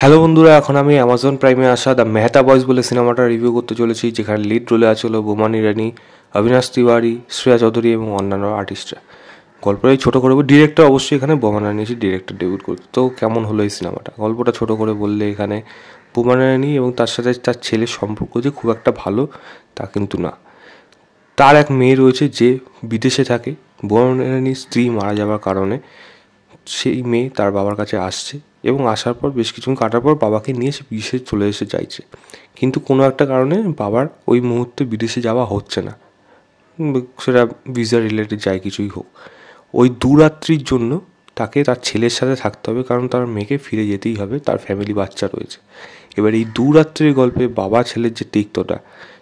Hello বন্ধুরা, এখন আমি অ্যামাজন প্রাইমে আসা দ্য মেহতা বয়েজ বলে সিনেমাটা রিভিউ করতে চলেছি, যেখানে লিড রোলে আছে হলো বোমান ইরানি, অবিনাশ তিওয়ারি, শ্রেয়া চৌধুরী এবং অন্যান্য আর্টিস্টরা। গল্পটাই ছোটো করে ডিরেক্টর অবশ্যই এখানে বোমান ইরানি এসে ডিরেক্টর ডেবিউট করতে। তো কেমন হলো এই সিনেমাটা? গল্পটা ছোটো করে বললে এখানে বোমান ইরানি এবং তার সাথে তার ছেলের সম্পর্ক যে খুব একটা ভালো তা কিন্তু না। তার এক মেয়ে রয়েছে যে বিদেশে থাকে। বোমান ইরানির স্ত্রী মারা যাওয়ার কারণে সেই মেয়ে তার বাবার কাছে আসছে এবং আসার পর বেশ কিছুক্ষণ কাটার পর বাবাকে নিয়ে সে বিদেশে চলে এসে চাইছে, কিন্তু কোনো একটা কারণে বাবার ওই মুহূর্তে বিদেশে যাওয়া হচ্ছে না। সেটা ভিসা রিলেটেড যাই কিছুই হোক, ওই দুরাত্রির জন্য তাকে তার ছেলের সাথে থাকতে হবে, কারণ তার মেয়েকে ফিরে যেতেই হবে, তার ফ্যামিলি বাচ্চা রয়েছে। এবার এই দুরাত্রির গল্পে বাবা ছেলের যে তিক্ততা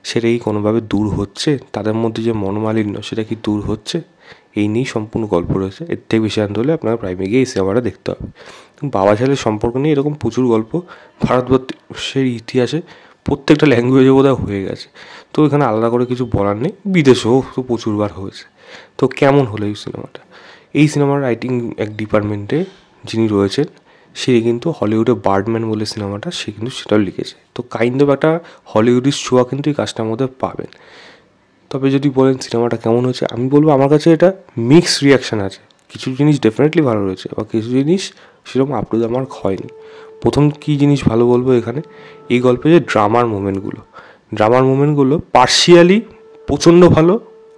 সেটা কি কোনোভাবে দূর হচ্ছে? তাদের মধ্যে যে মনোমালিন্য সেটা কি দূর হচ্ছে? এই নিয়েই সম্পূর্ণ গল্প রয়েছে। এর থেকে বেশি জানতে হলে আপনার প্রাইমে গিয়ে এই সিনেমাটা দেখতে হবে। বাবা ছেলের সম্পর্ক নিয়ে এরকম প্রচুর গল্প ভারতবর্ষের ইতিহাসে প্রত্যেকটা ল্যাঙ্গুয়েজে বোধহয় হয়ে গেছে। তো এখানে আলাদা করে কিছু বলার নেই, বিদেশেও তো প্রচুরবার হয়েছে। তো কেমন হলো এই সিনেমাটা? এই সিনেমার রাইটিং এক ডিপার্টমেন্টে যিনি রয়েছেন সে কিন্তু হলিউডে বার্ডম্যান বলে সিনেমাটা, সে কিন্তু সেটাও লিখেছে। তো কাইন্ড অফ একটা হলিউডিশ ছোঁয়া কিন্তু এই কাজটার মধ্যে পাবেন। তবে যদি বলেন সিনেমাটা কেমন হয়েছে, আমি বলবো আমার কাছে এটা মিক্সড রিয়াকশান আছে। কিছু জিনিস ডেফিনেটলি ভালো রয়েছে, বা কিছু জিনিস সেরকম আপ টু দ্য মার্ক হয়নি। প্রথম কী জিনিস ভালো বলবো এখানে, এই গল্পে যে ড্রামার মুভমেন্টগুলো পার্শিয়ালি প্রচণ্ড ভালো,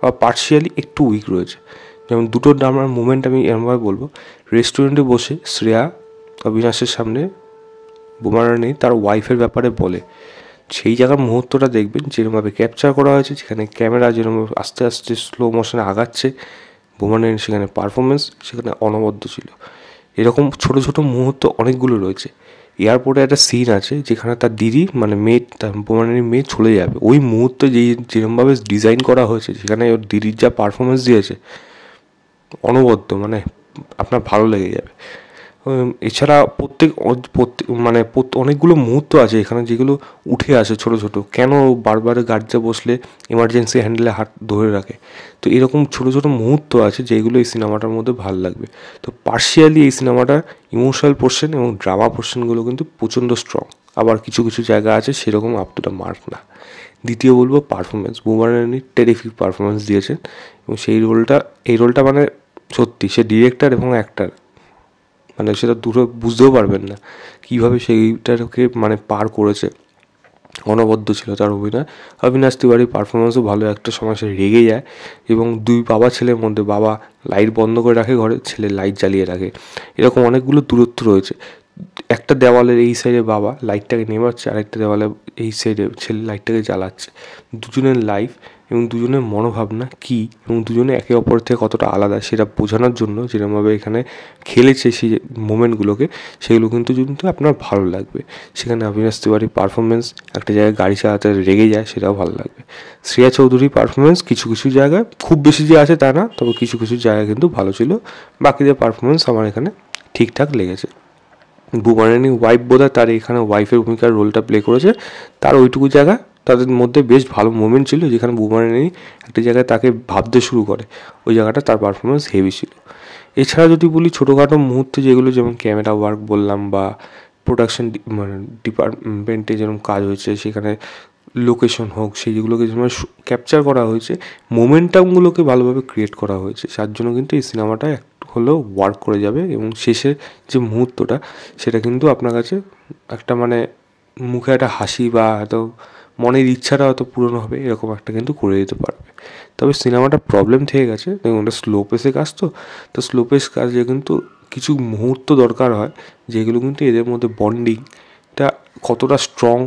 আর পার্শিয়ালি একটু উইক রয়েছে। যেমন দুটো ড্রামার মুভমেন্ট আমি এরমভাবে বলবো। রেস্টুরেন্টে বসে শ্রেয়া অবিনাশের সামনে বোমারানি তার ওয়াইফের ব্যাপারে বলে, সেই জায়গার মুহূর্তটা দেখবেন যেরকমভাবে ক্যাপচার করা হয়েছে, যেখানে ক্যামেরা যেরকম আস্তে আস্তে স্লো মোশনে আগাচ্ছে, বোমানের সেখানে পারফরমেন্স সেখানে অনবদ্য ছিল। এরকম ছোটো ছোটো মুহূর্ত অনেকগুলো রয়েছে। এয়ারপোর্টে একটা সিন আছে যেখানে তার দিদি মানে মেয়ে, তার বোমানের মেয়ে চলে যাবে, ওই মুহূর্তে যেরকমভাবে ডিজাইন করা হয়েছে, সেখানে ওর দিদির যা পারফরমেন্স দিয়েছে অনবদ্য, মানে আপনার ভালো লেগে যাবে। এছাড়া মানে অনেকগুলো মুহূর্ত আছে এখানে যেগুলো উঠে আসে ছোটো ছোটো, কেন বারবার গার্ডে বসলে এমার্জেন্সি হ্যান্ডেলে হাত ধরে রাখে। তো এরকম ছোটো ছোটো মুহূর্ত আছে যেগুলো এই সিনেমাটার মধ্যে ভালো লাগবে। তো পার্শিয়ালি এই সিনেমাটার ইমোশনাল পোর্শন এবং ড্রামা পোর্শনগুলো কিন্তু প্রচণ্ড স্ট্রং। আবার কিছু কিছু জায়গা আছে সেরকম আপ টু দ্য মার্ক না। দ্বিতীয় বলবো পারফরমেন্স, বুমারানি টেরিফিক পারফরমেন্স দিয়েছেন, এবং এই রোলটা মানে সত্যি সে ডিরেক্টর এবং অ্যাক্টর, মানে সেটা দুটো বুঝতেও পারবেন না কীভাবে সেইটাকে মানে পার করেছে। অনবদ্য ছিল তার অভিনয়। অবিনাশ তিওয়ারির পারফরমেন্সও ভালো, একটা সময় সে রেগে যায় এবং দুই বাবা ছেলের মধ্যে বাবা লাইট বন্ধ করে রাখে ঘরে, ছেলে লাইট জ্বালিয়ে রাখে, এরকম অনেকগুলো দূরত্ব রয়েছে। একটা দেওয়ালের এই সাইডে বাবা লাইটটাকে নেভাচ্ছে, আরেকটা দেওয়ালে এই সাইডে ছেলে লাইটটাকে জ্বালাচ্ছে। দুজনের লাইফ এবং দুজনের মনোভাবনা কী এবং দুজনে একে অপরের থেকে কতটা আলাদা সেটা বোঝানোর জন্য যেরকমভাবে এখানে খেলেছে সেই মোমেন্টগুলোকে, সেগুলো কিন্তু আপনার ভালো লাগবে। সেখানে অবিনাশ তিওয়ারির পারফরমেন্স, একটা জায়গায় গাড়ি চালাতে রেগে যায়, সেটাও ভালো লাগবে। শ্রেয়া চৌধুরীর পারফরমেন্স কিছু কিছু জায়গায় খুব বেশি যে আছে তা না, তবে কিছু কিছু জায়গায় কিন্তু ভালো ছিল। বাকিদের পারফরমেন্স আমার এখানে ঠিকঠাক লেগেছে। বুমারানি ওয়াইফ বোধহয় তার এখানে ওয়াইফের ভূমিকার রোলটা প্লে করেছে, তার ওইটুকু জায়গা তাদের মধ্যে বেশ ভালো মোমেন্ট ছিল, যেখানে বুমারানি একটা জায়গায় তাকে ভাবতে শুরু করে, ওই জায়গাটা তার পারফরমেন্স হেভি ছিল। এছাড়া যদি বলি ছোটোখাটো মুহূর্তে যেগুলো, যেমন ক্যামেরা ওয়ার্ক বললাম, বা প্রোডাকশন মানে ডিপার্টমেন্টে যেরকম কাজ হয়েছে, সেখানে লোকেশন হোক, সেইগুলোকে যেভাবে ক্যাপচার করা হয়েছে, মোমেন্টামগুলোকে ভালোভাবে ক্রিয়েট করা হয়েছে, যার জন্য কিন্তু এই সিনেমাটা একটু হলেও ওয়ার্ক করে যাবে, এবং শেষের যে মুহূর্তটা সেটা কিন্তু আপনার কাছে একটা মানে মুখে একটা হাসি বা হয়তো মনের ইচ্ছাটা হয়তো পূরণ হবে, এরকম একটা কিন্তু করে দিতে পারবে। তবে সিনেমাটা প্রবলেম থেকে গেছে, দেখুন ওটা স্লো পেসে কাজ, তো স্লো পেস কাজে কিন্তু কিছু মুহূর্ত দরকার হয়, যেগুলো কিন্তু এদের মধ্যে বন্ডিংটা কতটা স্ট্রং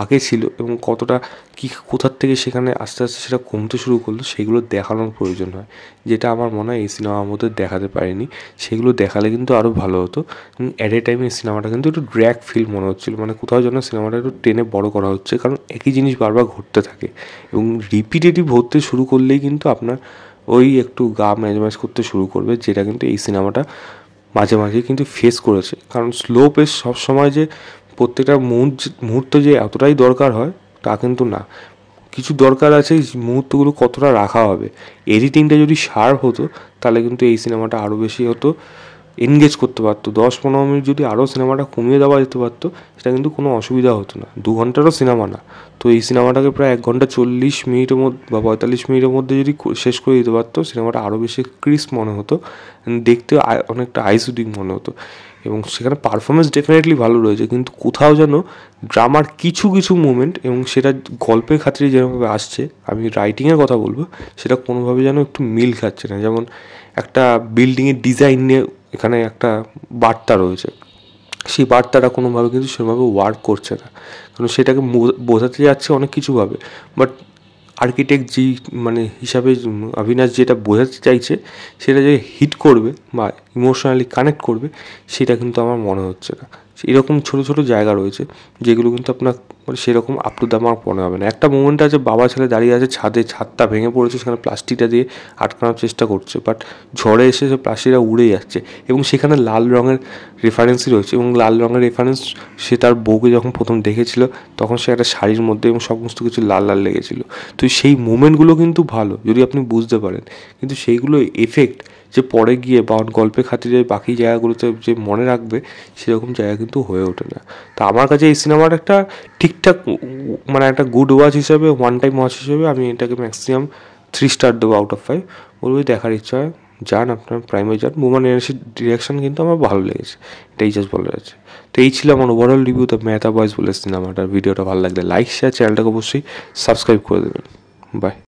আগে ছিল এবং কতটা কী কোথার থেকে সেখানে আস্তে আস্তে সেটা কমতে শুরু করলো, সেগুলো দেখানোর প্রয়োজন হয়, যেটা আমার মনে হয় এই সিনেমার মধ্যে দেখাতে পারেনি। সেগুলো দেখালে কিন্তু আরও ভালো হতো। অ্যাট এ টাইমে এই সিনেমাটা কিন্তু একটু ড্র্যাগ ফিল মনে হচ্ছিলো, মানে কোথাও যেন সিনেমাটা একটু টেনে বড় করা হচ্ছে, কারণ একই জিনিস বারবার ঘটতে থাকে এবং রিপিটেটিভ হতে শুরু করলেই কিন্তু আপনার ওই একটু গা ম্যাজ করতে শুরু করবে, যেটা কিন্তু এই সিনেমাটা মাঝে মাঝে কিন্তু ফেস করেছে। কারণ স্লো পেস সবসময় যে প্রত্যেকটা মুহূর্ত যে এতটাই দরকার হয় তা কিন্তু না। কিছু দরকার আছে মুহূর্তগুলো কতটা রাখা হবে, এডিটিংটা যদি শার্প হতো তাহলে কিন্তু এই সিনেমাটা আরও বেশি হতো এনগেজ করতে পারতো। 10-15 মিনিট যদি আরও সিনেমাটা কমিয়ে দেওয়া যেতে পারতো, সেটা কিন্তু কোনো অসুবিধা হতো না। 2 ঘন্টারও সিনেমা না, তো এই সিনেমাটাকে প্রায় 1 ঘন্টা 40 মিনিটের মধ্যে বা 45 মিনিটের মধ্যে যদি শেষ করে দিতে পারতো, সিনেমাটা আরও বেশি ক্রিস্প মনে হতো, দেখতে অনেকটা আই সুদিং মনে হতো। এবং সেখানে পারফরমেন্স ডেফিনেটলি ভালো রয়েছে, কিন্তু কোথাও যেন ড্রামার কিছু কিছু মুমেন্ট, এবং সেটা গল্পের খাতিরে যেভাবে আসছে, আমি রাইটিংয়ের কথা বলবো, সেটা কোনোভাবে যেন একটু মিল খাচ্ছে না। যেমন একটা বিল্ডিংয়ের ডিজাইন নিয়ে এখানে একটা বার্তা রয়েছে, সেই বার্তাটা কোনোভাবে কিন্তু সেভাবে ওয়ার্ক করছে না, কারণ সেটাকে বোঝাতে যাচ্ছে অনেক কিছুভাবে, বাট আর্কিটেক্ট মানে হিসাবে অবিনাশ যেটা বোঝাতে চাইছে, সেটা যে হিট করবে বা ইমোশনালি কানেক্ট করবে, সেটা কিন্তু আমার মনে হচ্ছে না। এরকম ছোটো ছোটো জায়গা রয়েছে যেগুলো কিন্তু আপনার মানে সেরকম আপ টু দ্য মার্ক মনে হবে না। একটা মোমেন্ট আছে, বাবা ছেলে দাঁড়িয়ে আছে ছাদে, ছাদটা ভেঙে পড়েছে, সেখানে প্লাস্টিকটা দিয়ে আটকানোর চেষ্টা করছে, বাট ঝড়ে এসে সে প্লাস্টিকটা উড়ে যাচ্ছে, এবং সেখানে লাল রঙের রেফারেন্সই রয়েছে। এবং লাল রঙের রেফারেন্স সে তার বউকে যখন প্রথম দেখেছিল, তখন সে একটা শাড়ির মধ্যে এবং সমস্ত কিছু লাল লাল লেগেছিলো। তো সেই মোমেন্টগুলো কিন্তু ভালো যদি আপনি বুঝতে পারেন, কিন্তু সেইগুলো এফেক্ট যে পরে গিয়ে বা গল্পের খাতিরে বাকি জায়গাগুলোতে যে মনে রাখবে, সেরকম জায়গা কিন্তু হয়ে ওঠে না। তা আমার কাছে এই সিনেমার একটা ঠিকঠাক মানে একটা গুড ওয়াচ হিসাবে, ওয়ান টাইম ওয়াচ হিসেবে আমি এটাকে ম্যাক্সিমাম 3 স্টার দেবো আউট অফ 5। বলবো দেখার ইচ্ছা হয় যান, আপনার প্রাইমে যান। বোমান ইরানির ডিরেকশন কিন্তু আমার ভালো লেগেছে, এটাই জাস্ট বলা যাচ্ছে। তো এই ছিল আমার overall review the Mehta boys বলে সিনেমাটার। ভিডিওটা ভালো লাগলে লাইক শেয়ার, চ্যানেলটাকে অবশ্যই সাবস্ক্রাইব করে দেবেন। বাই।